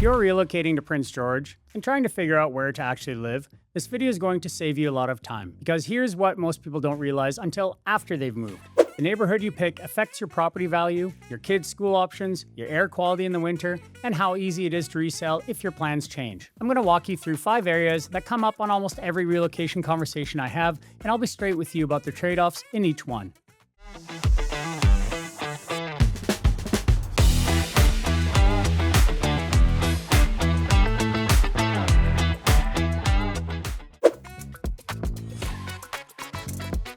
If you're relocating to Prince George and trying to figure out where to actually live, this video is going to save you a lot of time, because here's what most people don't realize until after they've moved. The neighborhood you pick affects your property value, your kids' school options, your air quality in the winter, and how easy it is to resell if your plans change. I'm going to walk you through 5 areas that come up on almost every relocation conversation I have, and I'll be straight with you about the trade-offs in each one.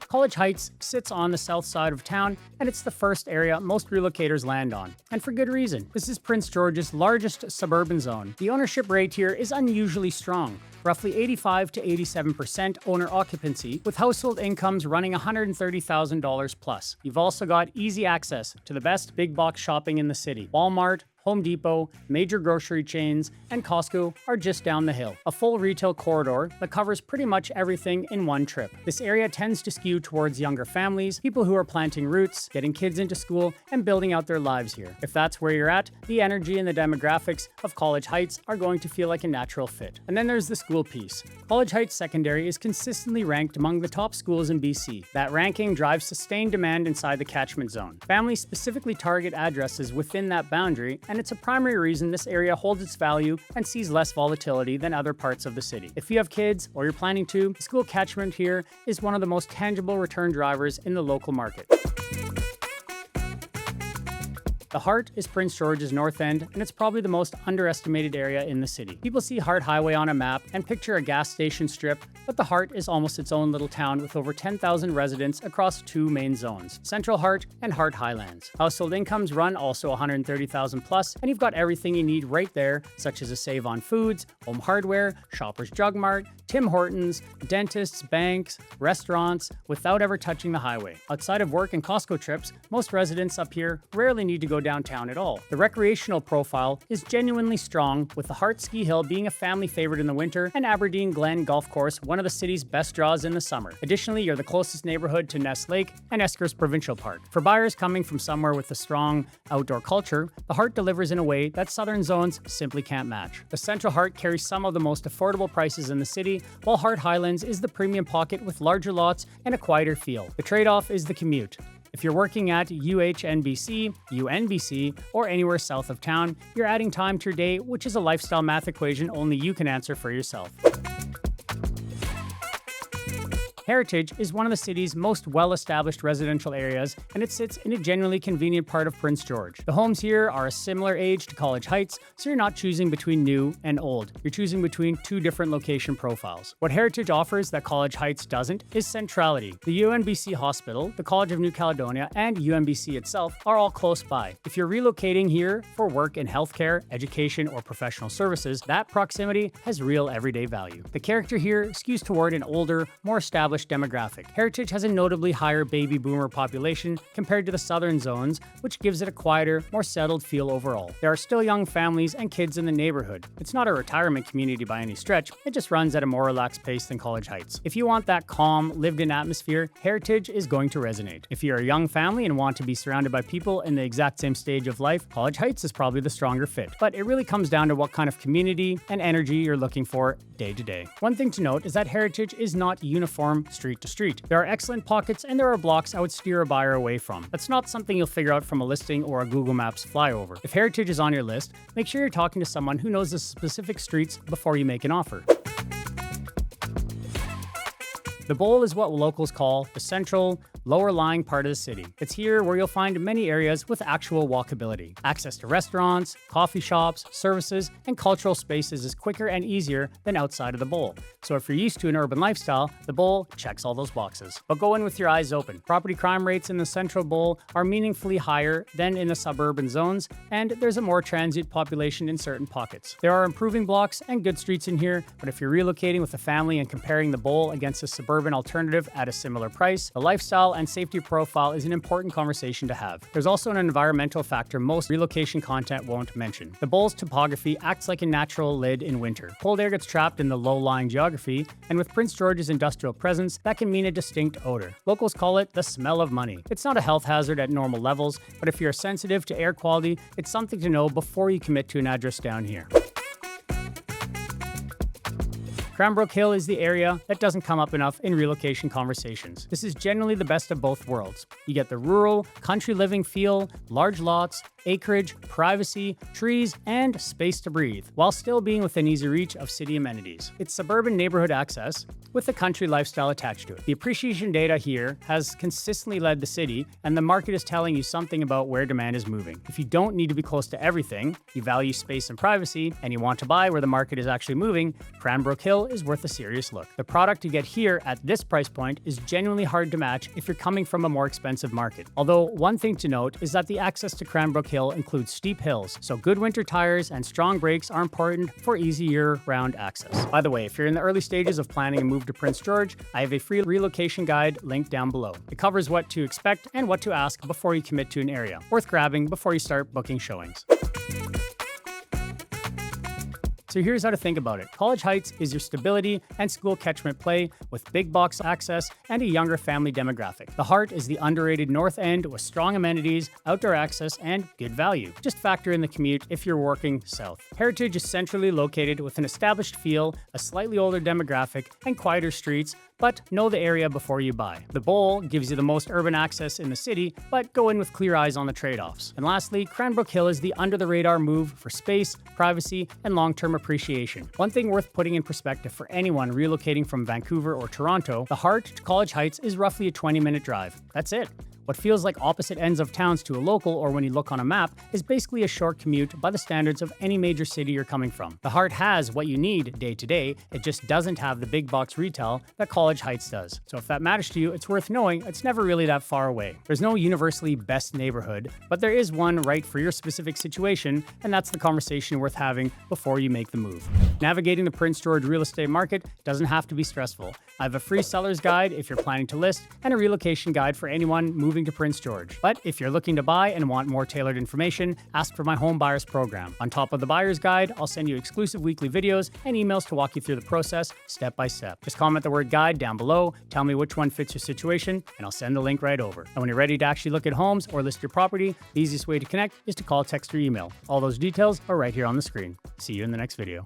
College Heights sits on the south side of town, and it's the first area most relocators land on. And for good reason. This is Prince George's largest suburban zone. The ownership rate here is unusually strong, roughly 85 to 87% owner occupancy, with household incomes running $130,000 plus. You've also got easy access to the best big box shopping in the city. Walmart, Home Depot, major grocery chains, and Costco are just down the hill. A full retail corridor that covers pretty much everything in one trip. This area tends to skew towards younger families, people who are planting roots, getting kids into school, and building out their lives here. If that's where you're at, the energy and the demographics of College Heights are going to feel like a natural fit. And then there's the school piece. College Heights Secondary is consistently ranked among the top schools in BC. That ranking drives sustained demand inside the catchment zone. Families specifically target addresses within that boundary, and it's a primary reason this area holds its value and sees less volatility than other parts of the city. If you have kids, or you're planning to, the school catchment here is one of the most tangible return drivers in the local market. The Hart is Prince George's north end, and it's probably the most underestimated area in the city. People see Hart Highway on a map and picture a gas station strip, but the Hart is almost its own little town with over 10,000 residents across 2 main zones, Central Hart and Hart Highlands. Household incomes run also 130,000 plus, and you've got everything you need right there, such as a save on foods, home hardware, Shoppers Drug Mart, Tim Hortons, dentists, banks, restaurants, without ever touching the highway. Outside of work and Costco trips, most residents up here rarely need to go downtown at all. The recreational profile is genuinely strong, with the Hart Ski Hill being a family favorite in the winter and Aberdeen Glen Golf Course one of the city's best draws in the summer. Additionally, you're the closest neighborhood to Ness Lake and Eskers Provincial Park. For buyers coming from somewhere with a strong outdoor culture, the Hart delivers in a way that southern zones simply can't match. The Central Hart carries some of the most affordable prices in the city, while Hart Highlands is the premium pocket with larger lots and a quieter feel. The trade-off is the commute. If you're working at UHNBC, UNBC, or anywhere south of town, you're adding time to your day, which is a lifestyle math equation only you can answer for yourself. Heritage is one of the city's most well-established residential areas, and it sits in a genuinely convenient part of Prince George. The homes here are a similar age to College Heights, so you're not choosing between new and old. You're choosing between 2 different location profiles. What Heritage offers that College Heights doesn't is centrality. The UNBC Hospital, the College of New Caledonia, and UNBC itself are all close by. If you're relocating here for work in healthcare, education, or professional services, that proximity has real everyday value. The character here skews toward an older, more established demographic. Heritage has a notably higher baby boomer population compared to the southern zones, which gives it a quieter, more settled feel overall. There are still young families and kids in the neighborhood. It's not a retirement community by any stretch, it just runs at a more relaxed pace than College Heights. If you want that calm, lived-in atmosphere, Heritage is going to resonate. If you're a young family and want to be surrounded by people in the exact same stage of life, College Heights is probably the stronger fit. But it really comes down to what kind of community and energy you're looking for day to day. One thing to note is that Heritage is not uniform street to street. There are excellent pockets and there are blocks I would steer a buyer away from. That's not something you'll figure out from a listing or a Google Maps flyover. If Heritage is on your list, make sure you're talking to someone who knows the specific streets before you make an offer. The Bowl is what locals call the central, lower-lying part of the city. It's here where you'll find many areas with actual walkability. Access to restaurants, coffee shops, services, and cultural spaces is quicker and easier than outside of the Bowl. So if you're used to an urban lifestyle, the Bowl checks all those boxes. But go in with your eyes open. Property crime rates in the Central Bowl are meaningfully higher than in the suburban zones, and there's a more transient population in certain pockets. There are improving blocks and good streets in here, but if you're relocating with a family and comparing the Bowl against a suburban alternative at a similar price, the lifestyle and safety profile is an important conversation to have. There's also an environmental factor most relocation content won't mention. The Bowl's topography acts like a natural lid in winter. Cold air gets trapped in the low-lying geography, and with Prince George's industrial presence, that can mean a distinct odor. Locals call it the smell of money. It's not a health hazard at normal levels, but if you're sensitive to air quality, it's something to know before you commit to an address down here. Cranbrook Hill is the area that doesn't come up enough in relocation conversations. This is generally the best of both worlds. You get the rural, country living feel, large lots, acreage, privacy, trees, and space to breathe, while still being within easy reach of city amenities. It's suburban neighborhood access with a country lifestyle attached to it. The appreciation data here has consistently led the city, and the market is telling you something about where demand is moving. If you don't need to be close to everything, you value space and privacy, and you want to buy where the market is actually moving, Cranbrook Hill is worth a serious look. The product you get here at this price point is genuinely hard to match if you're coming from a more expensive market. Although one thing to note is that the access to Cranbrook Hill includes steep hills, so good winter tires and strong brakes are important for easy year-round access. By the way, if you're in the early stages of planning a move to Prince George, I have a free relocation guide linked down below. It covers what to expect and what to ask before you commit to an area. Worth grabbing before you start booking showings. So here's how to think about it. College Heights is your stability and school catchment play with big box access and a younger family demographic. The Hart is the underrated north end with strong amenities, outdoor access, and good value. Just factor in the commute if you're working south. Heritage is centrally located with an established feel, a slightly older demographic, and quieter streets, but know the area before you buy. The Bowl gives you the most urban access in the city, but go in with clear eyes on the trade-offs. And lastly, Cranbrook Hill is the under-the-radar move for space, privacy, and long-term appreciation. One thing worth putting in perspective for anyone relocating from Vancouver or Toronto, the Hart to College Heights is roughly a 20-minute drive. That's it. What feels like opposite ends of towns to a local or when you look on a map is basically a short commute by the standards of any major city you're coming from. The Hart has what you need day to day, it just doesn't have the big box retail that College Heights does. So if that matters to you, it's worth knowing it's never really that far away. There's no universally best neighborhood, but there is one right for your specific situation, and that's the conversation worth having before you make the move. Navigating the Prince George real estate market doesn't have to be stressful. I have a free seller's guide if you're planning to list, and a relocation guide for anyone moving to Prince George. But if you're looking to buy and want more tailored information, ask for my home buyers program. On top of the buyer's guide, I'll send you exclusive weekly videos and emails to walk you through the process step by step. Just comment the word guide down below, tell me which one fits your situation, and I'll send the link right over. And when you're ready to actually look at homes or list your property, the easiest way to connect is to call, text, or email. All those details are right here on the screen. See you in the next video.